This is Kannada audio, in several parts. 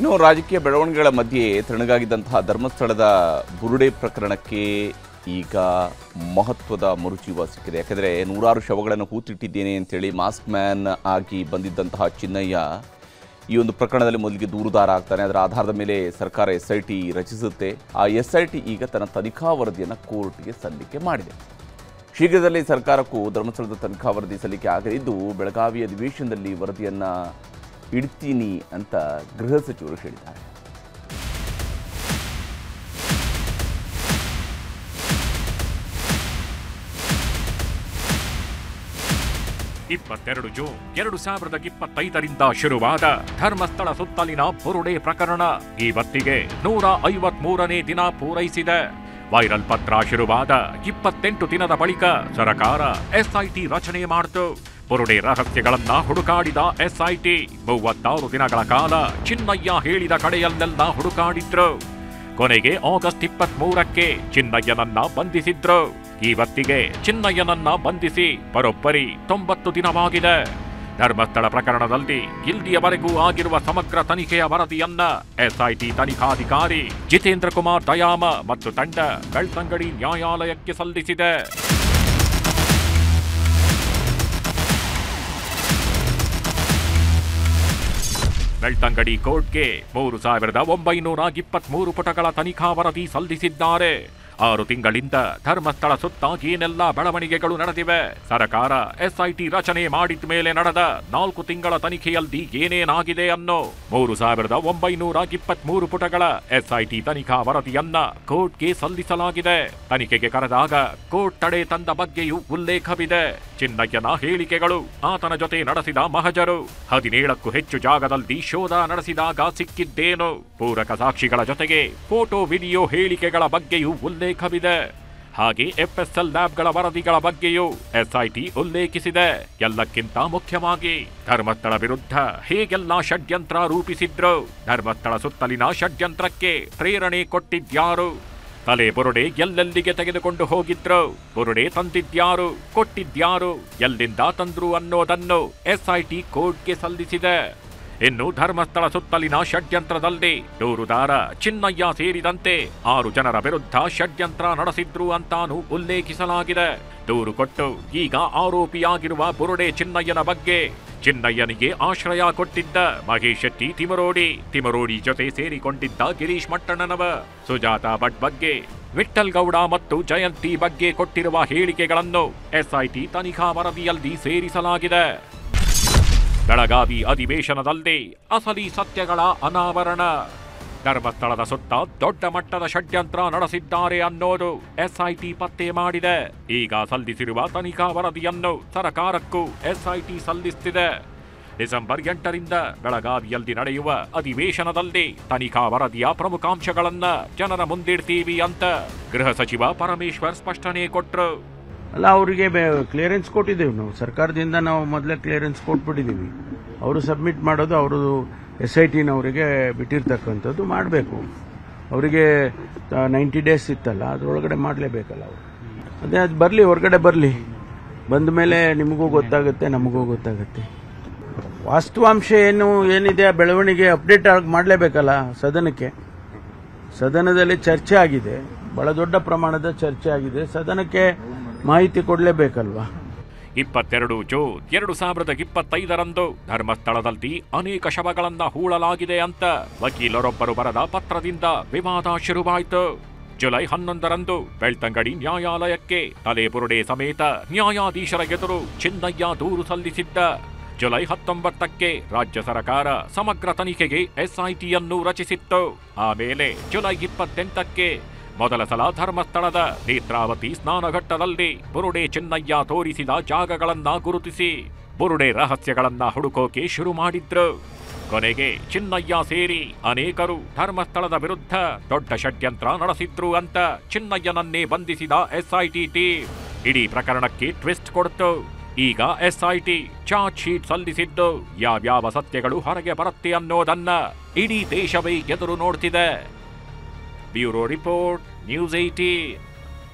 ಇನ್ನು ರಾಜಕೀಯ ಬೆಳವಣಿಗೆಗಳ ಮಧ್ಯೆ ತಣ್ಣಗಾಗಿದ್ದಂತಹ ಧರ್ಮಸ್ಥಳದ ಬುರುಡೆ ಪ್ರಕರಣಕ್ಕೆ ಈಗ ಮಹತ್ವದ ಮರುಜೀವ ಸಿಕ್ಕಿದೆ. ಯಾಕೆಂದರೆ 100 ಶವಗಳನ್ನು ಹೂತಿಟ್ಟಿದ್ದೇನೆ ಅಂತೇಳಿ ಮಾಸ್ಕ್ ಮ್ಯಾನ್ ಆಗಿ ಬಂದಿದ್ದಂತಹ ಚಿನ್ನಯ್ಯ ಈ ಒಂದು ಪ್ರಕರಣದಲ್ಲಿ ಮೊದಲಿಗೆ ದೂರುದಾರ ಆಗ್ತಾನೆ. ಅದರ ಆಧಾರದ ಮೇಲೆ ಸರ್ಕಾರ SIT ರಚಿಸುತ್ತೆ. ಆ SIT ಈಗ ತನ್ನ ತನಿಖಾ ವರದಿಯನ್ನು ಕೋರ್ಟ್ಗೆ ಸಲ್ಲಿಕೆ ಮಾಡಿದೆ. ಶೀಘ್ರದಲ್ಲೇ ಸರ್ಕಾರಕ್ಕೂ ಧರ್ಮಸ್ಥಳದ ತನಿಖಾ ವರದಿ ಸಲ್ಲಿಕೆ ಆಗಲಿದ್ದು ಬೆಳಗಾವಿ ಅಧಿವೇಶನದಲ್ಲಿ ವರದಿಯನ್ನು ಇಡ್ತೀನಿ ಅಂತ ಗೃಹ ಸಚಿವರು ಹೇಳಿದ್ದಾರೆ. ಜೂನ್ 2025 ಶುರುವಾದ ಧರ್ಮಸ್ಥಳ ಸುತ್ತಲಿನ ಬುರುಡೆ ಪ್ರಕರಣ ಇವತ್ತಿಗೆ 153ನೇ ದಿನ ಪೂರೈಸಿದೆ. ವೈರಲ್ ಪತ್ರ ಶುರುವಾದ 28 ದಿನದ ಬಳಿಕ ಸರ್ಕಾರ SIT ರಚನೆ ಮಾಡಿತು. ಬುರುಡೆ ರಹಸ್ಯಗಳನ್ನ ಹುಡುಕಾಡಿದ SIT 36 ದಿನಗಳ ಕಾಲ ಚಿನ್ನಯ್ಯ ಹೇಳಿದ ಕಡೆಯಲ್ಲೆಲ್ಲ ಹುಡುಕಾಡಿದ್ರು. ಕೊನೆಗೆ ಆಗಸ್ಟ್ 23ಕ್ಕೆ ಚಿನ್ನಯ್ಯನನ್ನ ಬಂಧಿಸಿದ್ರು. ಇವತ್ತಿಗೆ ಚಿನ್ನಯ್ಯನನ್ನ ಬಂಧಿಸಿ ಬರೋಬ್ಬರಿ 90 ದಿನವಾಗಿದೆ. ಧರ್ಮಸ್ಥಳ ಪ್ರಕರಣದಲ್ಲಿ ಇಲ್ಲಿಯವರೆಗೂ ಆಗಿರುವ ಸಮಗ್ರ ತನಿಖೆಯ ವರದಿಯನ್ನ SIT ತನಿಖಾಧಿಕಾರಿ ಜಿತೇಂದ್ರ ಕುಮಾರ್ ದಯಾಮ ಮತ್ತು ತಂಡ ಬೆಳ್ತಂಗಡಿ ನ್ಯಾಯಾಲಯಕ್ಕೆ ಸಲ್ಲಿಸಿದೆ. ಬೆಳ್ತಂಗಡಿ ಕೋರ್ಟ್ಗೆ 3923 ಪುಟಗಳ ತನಿಖಾ ವರದಿ ಸಲ್ಲಿಸಿದ್ದಾರೆ. 6 ತಿಂಗಳಿಂದ ಧರ್ಮಸ್ಥಳ ಸುತ್ತ ಏನೆಲ್ಲ ಬೆಳವಣಿಗೆಗಳು ನಡೆದಿವೆ, ಸರ್ಕಾರ SIT ರಚನೆ ಮಾಡಿದ ಮೇಲೆ ನಡೆದ 4 ತಿಂಗಳ ತನಿಖೆಯಲ್ಲಿ ಏನೇನಾಗಿದೆ ಅನ್ನೋ 3923 ಪುಟಗಳ SIT ತನಿಖಾ ವರದಿಯನ್ನ ಕೋರ್ಟ್ಗೆ ಸಲ್ಲಿಸಲಾಗಿದೆ. ತನಿಖೆಗೆ ಕರೆದಾಗ ಕೋರ್ಟ್ ತಡೆ ತಂದ ಬಗ್ಗೆಯೂ ಉಲ್ಲೇಖವಿದೆ. ಚಿನ್ನಯ್ಯನ ಹೇಳಿಕೆಗಳು, ಆತನ ಜೊತೆ ನಡೆಸಿದ ಮಹಜರು, 17ಕ್ಕೂ ಹೆಚ್ಚು ಜಾಗದಲ್ಲಿ ಶೋಧ ನಡೆಸಿದಾಗ ಸಿಕ್ಕಿದ್ದೇನು, ಪೂರಕ ಸಾಕ್ಷಿಗಳ ಜೊತೆಗೆ ಫೋಟೋ ವಿಡಿಯೋ ಹೇಳಿಕೆಗಳ ಬಗ್ಗೆಯೂ ಉಲ್ಲೇಖವಿದೆ. ಹಾಗೆ FSL ಲ್ಯಾಬ್ಗಳ ವರದಿಗಳ ಬಗ್ಗೆಯೂ SIT ಉಲ್ಲೇಖಿಸಿದೆ. ಎಲ್ಲಕ್ಕಿಂತ ಮುಖ್ಯವಾಗಿ ಧರ್ಮಸ್ಥಳ ವಿರುದ್ಧ ಹೇಗೆಲ್ಲ ಷಡ್ಯಂತ್ರ ರೂಪಿಸಿದ್ರು, ಧರ್ಮಸ್ಥಳ ಸುತ್ತಲಿನ ಷಡ್ಯಂತ್ರಕ್ಕೆ ಪ್ರೇರಣೆ ಕೊಟ್ಟಿದ್ಯಾರು, ತಲೆ ಬುರುಡೆ ಎಲ್ಲೆಲ್ಲಿಗೆ ತೆಗೆದುಕೊಂಡು ಹೋಗಿದ್ರು, ಬುರುಡೆ ತಂದಿದ್ಯಾರು, ಕೊಟ್ಟಿದ್ಯಾರು, ಎಲ್ಲಿಂದ ತಂದ್ರು ಅನ್ನೋದನ್ನು SIT ಕೋರ್ಟ್ಗೆ ಸಲ್ಲಿಸಿದೆ. ಇನ್ನು ಧರ್ಮಸ್ಥಳ ಸುತ್ತಲಿನ ಷಡ್ಯಂತ್ರದಲ್ಲಿ ದೂರುದಾರ ಚಿನ್ನಯ್ಯ ಸೇರಿದಂತೆ 6 ಜನರ ವಿರುದ್ಧ ಷಡ್ಯಂತ್ರ ನಡೆಸಿದ್ರು ಅಂತಾನೂ ಉಲ್ಲೇಖಿಸಲಾಗಿದೆ. ದೂರು ಕೊಟ್ಟು ಈಗ ಆರೋಪಿಯಾಗಿರುವ ಬುರುಡೆ ಚಿನ್ನಯ್ಯನ ಬಗ್ಗೆ, ಚಿನ್ನಯ್ಯನಿಗೆ ಆಶ್ರಯ ಕೊಟ್ಟಿದ್ದ ಮಹೇಶ್ ಶೆಟ್ಟಿ ತಿಮರೋಡಿ ಜೊತೆ ಸೇರಿಕೊಂಡಿದ್ದ ಗಿರೀಶ್ ಮಟ್ಟಣ್ಣನವ, ಸುಜಾತಾ ಭಟ್ ಬಗ್ಗೆ, ವಿಠ್ಠಲ್ ಗೌಡ ಮತ್ತು ಜಯಂತಿ ಬಗ್ಗೆ ಕೊಟ್ಟಿರುವ ಹೇಳಿಕೆಗಳನ್ನು SIT ತನಿಖಾ ವರದಿಯಲ್ಲಿ ಸೇರಿಸಲಾಗಿದೆ. ಬೆಳಗಾವಿ ಅಧಿವೇಶನದಲ್ಲಿ ಅಸಲಿ ಸತ್ಯಗಳ ಅನಾವರಣ, ಧರ್ಮಸ್ಥಳದ ಸುತ್ತ ದೊಡ್ಡ ಮಟ್ಟದ ಷಡ್ಯಂತ್ರ ನಡೆಸಿದ್ದಾರೆ ಅನ್ನೋದು SIT ಪತ್ತೆ ಮಾಡಿದೆ. ಈಗ ಸಲ್ಲಿಸಿರುವ ತನಿಖಾ ವರದಿಯನ್ನು ಸರ್ಕಾರಕ್ಕೂ SIT ಸಲ್ಲಿಸುತ್ತಿದೆ. ಡಿಸೆಂಬರ್ 8ರಿಂದ ಬೆಳಗಾವಿಯಲ್ಲಿ ನಡೆಯುವ ಅಧಿವೇಶನದಲ್ಲಿ ತನಿಖಾ ವರದಿಯ ಪ್ರಮುಖಾಂಶಗಳನ್ನ ಜನರ ಮುಂದಿಡ್ತೀವಿ ಅಂತ ಗೃಹ ಸಚಿವ ಪರಮೇಶ್ವರ್ ಸ್ಪಷ್ಟನೆ ಕೊಟ್ರು. ಅಲ್ಲ, ಅವರಿಗೆ ಕ್ಲಿಯರೆನ್ಸ್ ಕೊಟ್ಟಿದ್ದೇವೆ ನಾವು, ಸರ್ಕಾರದಿಂದ ನಾವು ಮೊದಲೇ ಕ್ಲಿಯರೆನ್ಸ್ ಕೊಟ್ಬಿಟ್ಟಿದ್ದೀವಿ. ಅವರು ಸಬ್ಮಿಟ್ ಮಾಡೋದು ಅವರು SITನವರಿಗೆ ಬಿಟ್ಟಿರ್ತಕ್ಕಂಥದ್ದು ಮಾಡಬೇಕು. ಅವರಿಗೆ 90 ಡೇಸ್ ಇತ್ತಲ್ಲ, ಅದರೊಳಗಡೆ ಮಾಡಲೇಬೇಕಲ್ಲ ಅವರು. ಅದೇ ಅದು ಬರಲಿ, ಹೊರಗಡೆ ಬರಲಿ, ಬಂದ ಮೇಲೆ ನಿಮಗೂ ಗೊತ್ತಾಗುತ್ತೆ, ನಮಗೂ ಗೊತ್ತಾಗುತ್ತೆ. ವಾಸ್ತವಾಂಶ ಏನಿದೆ ಬೆಳವಣಿಗೆ ಅಪ್ಡೇಟ್ ಮಾಡಲೇಬೇಕಲ್ಲ ಸದನಕ್ಕೆ. ಸದನದಲ್ಲಿ ಚರ್ಚೆ ಆಗಿದೆ, ಬಹಳ ದೊಡ್ಡ ಪ್ರಮಾಣದ ಚರ್ಚೆ ಆಗಿದೆ, ಸದನಕ್ಕೆ ಮಾಹಿತಿ ಕೊಡಲೇಬೇಕಲ್ವಾ. 22 ಜೂನ್ 2025ರಂದು ಧರ್ಮಸ್ಥಳದಲ್ಲಿ ಅನೇಕ ಶವಗಳನ್ನ ಹೂಳಲಾಗಿದೆ ಅಂತ ವಕೀಲರೊಬ್ಬರು ಬರೆದ ಪತ್ರದಿಂದ ವಿವಾದ ಶುರುವಾಯಿತು. ಜುಲೈ 11ರಂದು ಬೆಳ್ತಂಗಡಿ ನ್ಯಾಯಾಲಯಕ್ಕೆ ತಲೆ ಬುರುಡೆ ಸಮೇತ ನ್ಯಾಯಾಧೀಶರ ಎದುರು ಚಿನ್ನಯ್ಯ ದೂರು ಸಲ್ಲಿಸಿದ್ದ. ಜುಲೈ 19ಕ್ಕೆ ರಾಜ್ಯ ಸರ್ಕಾರ ಸಮಗ್ರ ತನಿಖೆಗೆ SITಯನ್ನು ರಚಿಸಿತ್ತು. ಆಮೇಲೆ ಜುಲೈ 28ಕ್ಕೆ ಮೊದಲ ಸಲ ಧರ್ಮಸ್ಥಳದ ನೇತ್ರಾವತಿ ಸ್ನಾನಘಟ್ಟದಲ್ಲಿ ಬುರುಡೆ ಚಿನ್ನಯ್ಯ ತೋರಿಸಿದ ಜಾಗಗಳನ್ನ ಗುರುತಿಸಿ ಬುರುಡೆ ರಹಸ್ಯಗಳನ್ನ ಹುಡುಕೋಕೆ ಶುರು ಮಾಡಿದ್ರು. ಕೊನೆಗೆ ಚಿನ್ನಯ್ಯ ಸೇರಿ ಅನೇಕರು ಧರ್ಮಸ್ಥಳದ ವಿರುದ್ಧ ದೊಡ್ಡ ಷಡ್ಯಂತ್ರ ನಡೆಸಿದ್ರು ಅಂತ ಚಿನ್ನಯ್ಯನನ್ನೇ ಬಂಧಿಸಿದ SIT ಟೀಮ್ ಇಡೀ ಪ್ರಕರಣಕ್ಕೆ ಟ್ವಿಸ್ಟ್ ಕೊಡ್ತು. ಈಗ SIT ಚಾರ್ಜ್ ಶೀಟ್ ಸಲ್ಲಿಸಿದ್ದು ಯಾವ್ಯಾವ ಸತ್ಯಗಳು ಹೊರಗೆ ಬರುತ್ತೆ ಅನ್ನೋದನ್ನ ಇಡೀ ದೇಶವೇ ಎದುರು ನೋಡ್ತಿದೆ. Bureau report, news 18.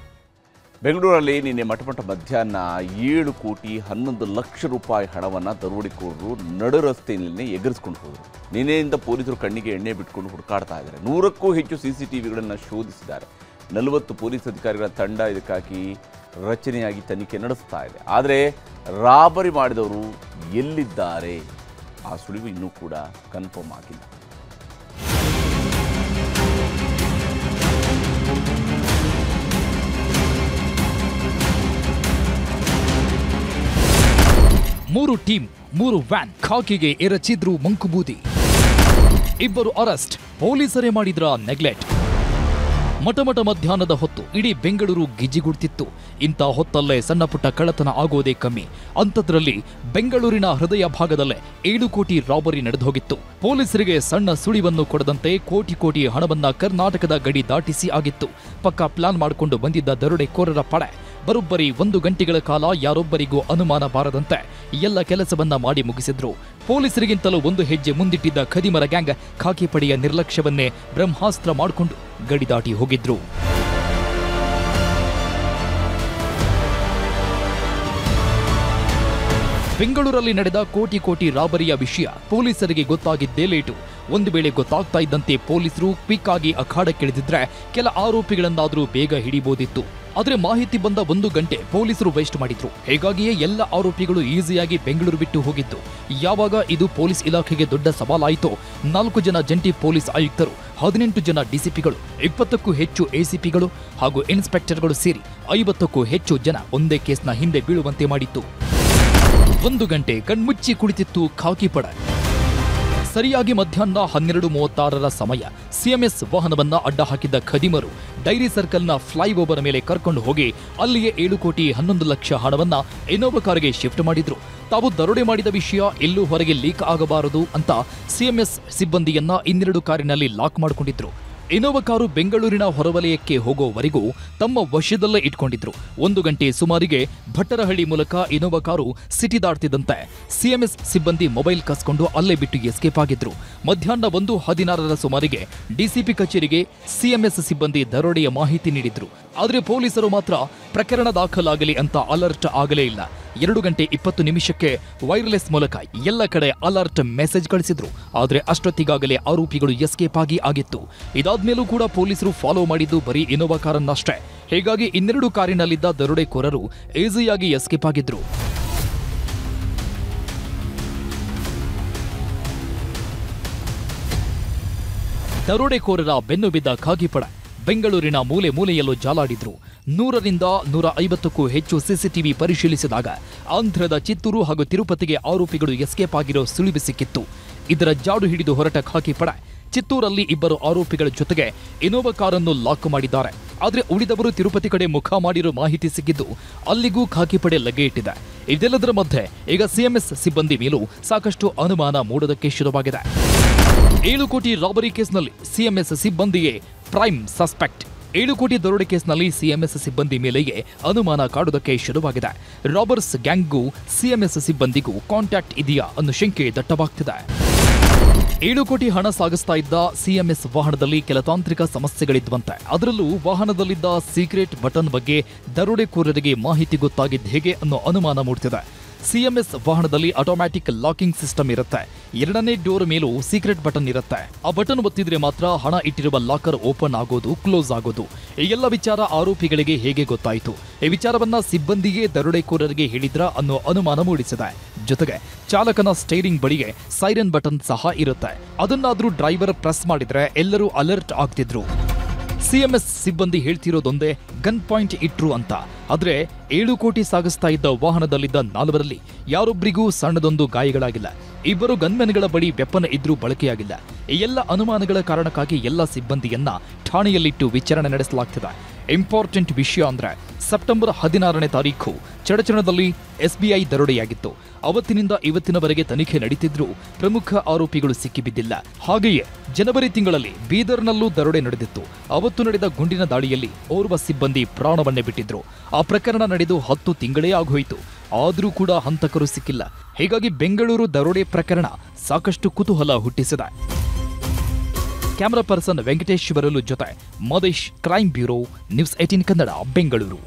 ಬೆಂಗಳೂರಲ್ಲಿ ನಿನ್ನೆ ಮಠಮಠ ಮಧ್ಯಾಹ್ನ 7 ಕೋಟಿ 11 ಲಕ್ಷ ರೂಪಾಯಿ ಹಣವನ್ನು ದರೋಡೆಕೋರರು ನಡು ರಸ್ತೆಯಲ್ಲಿ ಎಗರಿಸ್ಕೊಂಡು ಹೋದರು. ನಿನ್ನೆಯಿಂದ ಪೊಲೀಸರು ಕಣ್ಣಿಗೆ ಎಣ್ಣೆ ಬಿಟ್ಕೊಂಡು ಹುಡುಕಾಡ್ತಾ ಇದ್ದಾರೆ. 100ಕ್ಕೂ ಹೆಚ್ಚು CCTVಗಳನ್ನು ಶೋಧಿಸಿದ್ದಾರೆ. 40 ಪೊಲೀಸ್ ಅಧಿಕಾರಿಗಳ ತಂಡ ಇದಕ್ಕಾಗಿ ರಚನೆಯಾಗಿ ತನಿಖೆ ನಡೆಸ್ತಾ ಇದೆ. ಆದರೆ ರಾಬರಿ ಮಾಡಿದವರು ಎಲ್ಲಿದ್ದಾರೆ ಆ ಸುಳಿವು ಇನ್ನೂ ಕೂಡ ಕನ್ಫರ್ಮ್ ಆಗಿಲ್ಲ. ಮೂರು ಟೀಮ್ 3 ವ್ಯಾನ್ ಖಾಕಿಗೆ ಎರಚಿದ್ರು ಮಂಕುಬೂದಿ. 2 ಅರೆಸ್ಟ್, ಪೊಲೀಸರೇ ಮಾಡಿದ್ರ ನೆಗ್ಲೆಕ್ಟ್. ಮಠಮಠ ಮಧ್ಯಾಹ್ನದ ಹೊತ್ತು ಇಡೀ ಬೆಂಗಳೂರು ಗಿಜಿಗುಡ್ತಿತ್ತು. ಇಂಥ ಹೊತ್ತಲ್ಲೇ ಸಣ್ಣ ಪುಟ್ಟ ಕಳ್ಳತನ ಆಗೋದೇ ಕಮ್ಮಿ. ಅಂಥದ್ರಲ್ಲಿ ಬೆಂಗಳೂರಿನ ಹೃದಯ ಭಾಗದಲ್ಲೇ 7 ಕೋಟಿ ರಾಬರಿ ನಡೆದೋಗಿತ್ತು. ಪೊಲೀಸರಿಗೆ ಸಣ್ಣ ಸುಳಿವನ್ನು ಕೊಡದಂತೆ ಕೋಟಿ ಹಣವನ್ನ ಕರ್ನಾಟಕದ ಗಡಿ ದಾಟಿಸಿ ಆಗಿತ್ತು. ಪಕ್ಕಾ ಪ್ಲಾನ್ ಮಾಡಿಕೊಂಡು ಬಂದಿದ್ದ ದರೋಡೆಕೋರರ ಪಡೆ ಬರೋಬ್ಬರಿ 1 ಗಂಟೆಗಳ ಕಾಲ ಯಾರೊಬ್ಬರಿಗೂ ಅನುಮಾನ ಬಾರದಂತೆ ಎಲ್ಲ ಕೆಲಸವನ್ನ ಮಾಡಿ ಮುಗಿಸಿದ್ರು. ಪೊಲೀಸರಿಗಿಂತಲೂ 1 ಹೆಜ್ಜೆ ಮುಂದಿಟ್ಟಿದ್ದ ಖದೀಮರ ಗ್ಯಾಂಗ್ ಖಾಕಿ ಪಡೆಯ ನಿರ್ಲಕ್ಷ್ಯವನ್ನೇ ಬ್ರಹ್ಮಾಸ್ತ್ರ ಮಾಡಿಕೊಂಡು ಗಡಿ ದಾಟಿ ಹೋಗಿದ್ರು. ಬೆಂಗಳೂರಲ್ಲಿ ನಡೆದ ಕೋಟಿ ರಾಬರಿಯ ವಿಷಯ ಪೊಲೀಸರಿಗೆ ಗೊತ್ತಾಗಿದ್ದೇ ಲೇಟು. ಒಂದು ವೇಳೆ ಗೊತ್ತಾಗ್ತಾ ಇದ್ದಂತೆ ಪೊಲೀಸರು ಕ್ವಿಕ್ ಆಗಿ ಅಖಾಡಕ್ಕಿಳಿದಿದ್ರೆ ಕೆಲ ಆರೋಪಿಗಳನ್ನಾದರೂ ಬೇಗ ಹಿಡಿಬೋದಿತ್ತು. ಆದ್ರೆ ಮಾಹಿತಿ ಬಂದ 1 ಗಂಟೆ ಪೊಲೀಸರು ವೇಸ್ಟ್ ಮಾಡಿದ್ರು. ಹೀಗಾಗಿಯೇ ಎಲ್ಲ ಆರೋಪಿಗಳು ಈಸಿಯಾಗಿ ಬೆಂಗಳೂರು ಬಿಟ್ಟು ಹೋಗಿದ್ದು. ಯಾವಾಗ ಇದು ಪೊಲೀಸ್ ಇಲಾಖೆಗೆ ದೊಡ್ಡ ಸವಾಲಾಯಿತೋ 4 ಜನ ಜಂಟಿ ಪೊಲೀಸ್ ಆಯುಕ್ತರು, 18 ಜನ ಡಿಸಿಪಿಗಳು, 20ಕ್ಕೂ ಹೆಚ್ಚು ಎಸಿಪಿಗಳು ಹಾಗೂ ಇನ್ಸ್ಪೆಕ್ಟರ್ಗಳು ಸೇರಿ 50ಕ್ಕೂ ಹೆಚ್ಚು ಜನ ಒಂದೇ ಕೇಸ್ನ ಹಿಂದೆ ಬೀಳುವಂತೆ ಮಾಡಿತ್ತು. 1 ಗಂಟೆ ಕಣ್ಮುಚ್ಚಿ ಕುಳಿತಿತ್ತು ಖಾಕಿ ಪಡೆ. ಸರಿಯಾಗಿ ಮಧ್ಯಾಹ್ನ 12:36ರ ಸಮಯ ಸಿಎಂಎಸ್ ವಾಹನವನ್ನ ಅಡ್ಡ ಹಾಕಿದ್ದ ಖದೀಮರು ಡೈರಿ ಸರ್ಕಲ್ನ ಫ್ಲೈಓವರ್ ಮೇಲೆ ಕರ್ಕೊಂಡು ಹೋಗಿ ಅಲ್ಲಿಯೇ 7 ಕೋಟಿ 11 ಲಕ್ಷ ಹಣವನ್ನ ಇನೋವಾ ಕಾರಿಗೆ ಶಿಫ್ಟ್ ಮಾಡಿದ್ರು. ತಾವು ದರೋಡೆ ಮಾಡಿದ ವಿಷಯ ಎಲ್ಲೂ ಹೊರಗೆ ಲೀಕ್ ಆಗಬಾರದು ಅಂತ ಸಿಎಂಎಸ್ ಸಿಬ್ಬಂದಿಯನ್ನ 2 ಕಾರಿನಲ್ಲಿ ಲಾಕ್ ಮಾಡಿಕೊಂಡಿದ್ರು. ಇನೋವಾ ಕಾರು ಬೆಂಗಳೂರಿನ ಹೊರವಲಯಕ್ಕೆ ಹೋಗೋವರೆಗೂ ತಮ್ಮ ವಶದಲ್ಲೇ ಇಟ್ಕೊಂಡಿದ್ರು. 1 ಗಂಟೆ ಸುಮಾರಿಗೆ ಭಟ್ಟರಹಳ್ಳಿ ಮೂಲಕ ಇನೋವಾ ಕಾರು ಸಿಟಿ ದಾಟ್ತಿದ್ದಂತೆ ಸಿಎಂಎಸ್ ಸಿಬ್ಬಂದಿ ಮೊಬೈಲ್ ಕಸ್ಕೊಂಡು ಅಲ್ಲೇ ಬಿಟ್ಟು ಎಸ್ಕೇಪ್ ಆಗಿದ್ರು. ಮಧ್ಯಾಹ್ನ 1:16ರ ಸುಮಾರಿಗೆ ಡಿಸಿಪಿ ಕಚೇರಿಗೆ ಸಿಎಂಎಸ್ ಸಿಬ್ಬಂದಿ ದರೋಡೆಯ ಮಾಹಿತಿ ನೀಡಿದ್ರು. ಆದರೆ ಪೊಲೀಸರು ಮಾತ್ರ ಪ್ರಕರಣ ದಾಖಲಾಗಲಿ ಅಂತ ಅಲರ್ಟ್ ಆಗಲೇ ಇಲ್ಲ. 2 ಗಂಟೆ 20 ನಿಮಿಷಕ್ಕೆ ವೈರ್ಲೆಸ್ ಮೂಲಕ ಎಲ್ಲ ಕಡೆ ಅಲರ್ಟ್ ಮೆಸೇಜ್ ಕಳಿಸಿದ್ರು. ಆದರೆ ಅಷ್ಟೊತ್ತಿಗಾಗಲೇ ಆರೋಪಿಗಳು ಎಸ್ಕೇಪ್ ಆಗಿತ್ತು. ಇದಾದ್ಮೇಲೂ ಕೂಡ ಪೊಲೀಸರು ಫಾಲೋ ಮಾಡಿದ್ದು ಬರೀ ಇನೋವಾ ಕಾರನ್ನಷ್ಟೇ. ಹೀಗಾಗಿ 2 ಕಾರಿನಲ್ಲಿದ್ದ ದರೋಡೆಕೋರರು ಈಸಿಯಾಗಿ ಎಸ್ಕೇಪ್ ಆಗಿದ್ರು. ದರೋಡೆಕೋರರ ಬೆನ್ನು ಬಿದ್ದ ಖಾಕಿ ಪಡೆ ಬೆಂಗಳೂರಿನ ಮೂಲೆ ಮೂಲೆಯಲ್ಲೂ ಜಾಲಾಡಿದ್ರು. 100ರಿಂದ 150ಕ್ಕೂ ಹೆಚ್ಚು ಸಿಸಿಟಿವಿ ಪರಿಶೀಲಿಸಿದಾಗ ಆಂಧ್ರದ ಚಿತ್ತೂರು ಹಾಗೂ ತಿರುಪತಿಗೆ ಆರೋಪಿಗಳು ಎಸ್ಕೇಪ್ ಆಗಿರೋ ಸುಳಿವು ಸಿಕ್ಕಿತ್ತು. ಇದರ ಜಾಡು ಹಿಡಿದು ಹೊರಟ ಖಾಕಿ ಪಡೆ ಚಿತ್ತೂರಲ್ಲಿ 2 ಆರೋಪಿಗಳ ಜೊತೆಗೆ ಇನೋವಾ ಕಾರನ್ನು ಲಾಕ್ ಮಾಡಿದ್ದಾರೆ. ಆದರೆ ಉಳಿದವರು ತಿರುಪತಿ ಕಡೆ ಮುಖ ಮಾಡಿರೋ ಮಾಹಿತಿ ಸಿಕ್ಕಿದ್ದು ಅಲ್ಲಿಗೂ ಖಾಕಿ ಪಡೆ ಲಗ್ಗೆ ಇಟ್ಟಿದೆ. ಇದೆಲ್ಲದರ ಮಧ್ಯೆ ಈಗ ಸಿಎಂಎಸ್ ಸಿಬ್ಬಂದಿ ಮೇಲೂ ಸಾಕಷ್ಟು ಅನುಮಾನ ಮೂಡೋದಕ್ಕೆ ಶುರುವಾಗಿದೆ. 7 ಕೋಟಿ ರಾಬರಿ ಕೇಸ್ನಲ್ಲಿ ಸಿಎಂಎಸ್ ಸಿಬ್ಬಂದಿಯೇ ಪ್ರೈಮ್ ಸಸ್ಪೆಕ್ಟ್. 7 ಕೋಟಿ ದರೋಡೆ ಕೇಸ್ನಲ್ಲಿ ಸಿಎಂಎಸ್ ಸಿಬ್ಬಂದಿ ಮೇಲೆಯೇ ಅನುಮಾನ ಕಾಡುವುದಕ್ಕೆ ಶುರುವಾಗಿದೆ. ರಾಬರ್ಸ್ ಗ್ಯಾಂಗ್ಗೂ ಸಿಎಂಎಸ್ ಸಿಬ್ಬಂದಿಗೂ ಕಾಂಟ್ಯಾಕ್ಟ್ ಇದೆಯಾ ಅನ್ನೋ ಶಂಕೆ ದಟ್ಟವಾಗ್ತಿದೆ. 7 ಕೋಟಿ ಹಣ ಸಾಗಿಸ್ತಾ ಇದ್ದ ಸಿಎಂಎಸ್ ವಾಹನದಲ್ಲಿ ಕೆಲ ತಾಂತ್ರಿಕ ಸಮಸ್ಯೆಗಳಿದ್ವಂತೆ. ಅದರಲ್ಲೂ ವಾಹನದಲ್ಲಿದ್ದ ಸೀಕ್ರೆಟ್ ಬಟನ್ ಬಗ್ಗೆ ದರೋಡೆಕೋರರಿಗೆ ಮಾಹಿತಿ ಗೊತ್ತಾಗಿದ್ದು ಹೇಗೆ ಅನ್ನೋ ಅನುಮಾನ ಮೂಡ್ತಿದೆ. ಸಿಎಂಎಸ್ ವಾಹನದಲ್ಲಿ ಆಟೋಮ್ಯಾಟಿಕ್ ಲಾಕಿಂಗ್ ಸಿಸ್ಟಮ್ ಇರುತ್ತೆ. 2ನೇ ಡೋರ್ ಮೇಲೂ ಸೀಕ್ರೆಟ್ ಬಟನ್ ಇರುತ್ತೆ. ಆ ಬಟನ್ ಒತ್ತಿದ್ರೆ ಮಾತ್ರ ಹಣ ಇಟ್ಟಿರುವ ಲಾಕರ್ ಓಪನ್ ಆಗೋದು, ಕ್ಲೋಸ್ ಆಗೋದು. ಈ ಎಲ್ಲ ವಿಚಾರ ಆರೋಪಿಗಳಿಗೆ ಹೇಗೆ ಗೊತ್ತಾಯಿತು? ಈ ವಿಚಾರವನ್ನ ಸಿಬ್ಬಂದಿಗೆ ದರೋಡೆಕೋರರಿಗೆ ಹೇಳಿದ್ರ ಅನ್ನೋ ಅನುಮಾನ ಮೂಡಿಸಿದೆ. ಜೊತೆಗೆ ಚಾಲಕನ ಸ್ಟೇರಿಂಗ್ ಬಳಿಗೆ ಸೈರನ್ ಬಟನ್ ಸಹ ಇರುತ್ತೆ. ಅದನ್ನಾದ್ರೂ ಡ್ರೈವರ್ ಪ್ರೆಸ್ ಮಾಡಿದ್ರೆ ಎಲ್ಲರೂ ಅಲರ್ಟ್ ಆಗ್ತಿದ್ರು. ಸಿಎಂಎಸ್ ಸಿಬ್ಬಂದಿ ಹೇಳ್ತಿರೋದೊಂದೇ ಗನ್ ಪಾಯಿಂಟ್ ಇಟ್ರು ಅಂತ. ಆದ್ರೆ 7 ಕೋಟಿ ಸಾಗಿಸ್ತಾ ಇದ್ದ ವಾಹನದಲ್ಲಿದ್ದ 4ರಲ್ಲಿ ಯಾರೊಬ್ಬರಿಗೂ ಸಣ್ಣದೊಂದು ಗಾಯಗಳಾಗಿಲ್ಲ. 2 ಗನ್ಮೆನ್ಗಳ ಬಳಿ ವೆಪನ್ ಇದ್ರೂ ಬಳಕೆಯಾಗಿಲ್ಲ. ಈ ಎಲ್ಲ ಅನುಮಾನಗಳ ಕಾರಣಕ್ಕಾಗಿ ಎಲ್ಲ ಸಿಬ್ಬಂದಿಯನ್ನ ಠಾಣೆಯಲ್ಲಿಟ್ಟು ವಿಚಾರಣೆ ನಡೆಸಲಾಗ್ತಿದೆ. ಇಂಪಾರ್ಟೆಂಟ್ ವಿಷಯ ಅಂದ್ರೆ ಸೆಪ್ಟೆಂಬರ್ 16ನೇ ತಾರೀಖು ಚಡಚಣದಲ್ಲಿ ಎಸ್ಬಿಐ ದರೋಡೆಯಾಗಿತ್ತು. ಅವತ್ತಿನಿಂದ ಇವತ್ತಿನವರೆಗೆ ತನಿಖೆ ನಡೀತಿದ್ರೂ ಪ್ರಮುಖ ಆರೋಪಿಗಳು ಸಿಕ್ಕಿಬಿದ್ದಿಲ್ಲ. ಹಾಗೆಯೇ ಜನವರಿ ತಿಂಗಳಲ್ಲಿ ಬೀದರ್ನಲ್ಲೂ ದರೋಡೆ ನಡೆದಿತ್ತು. ಅವತ್ತು ನಡೆದ ಗುಂಡಿನ ದಾಳಿಯಲ್ಲಿ ಓರ್ವ ಸಿಬ್ಬಂದಿ ಪ್ರಾಣವನ್ನೇ ಬಿಟ್ಟಿದ್ರು. ಆ ಪ್ರಕರಣ ನಡೆದು 10 ತಿಂಗಳೇ ಆಗೋಯ್ತು. ಆದರೂ ಕೂಡ ಹಂತಕರು ಸಿಕ್ಕಿಲ್ಲ. ಹೀಗಾಗಿ ಬೆಂಗಳೂರು ದರೋಡೆ ಪ್ರಕರಣ ಸಾಕಷ್ಟು ಕುತೂಹಲ ಹುಟ್ಟಿಸಿದೆ. ಕ್ಯಾಮರಾ ಪರ್ಸನ್ ವೆಂಕಟೇಶ್ವರಲು ಜೊತೆ Madesh, crime bureau, news 18 Kannada, Bengaluru.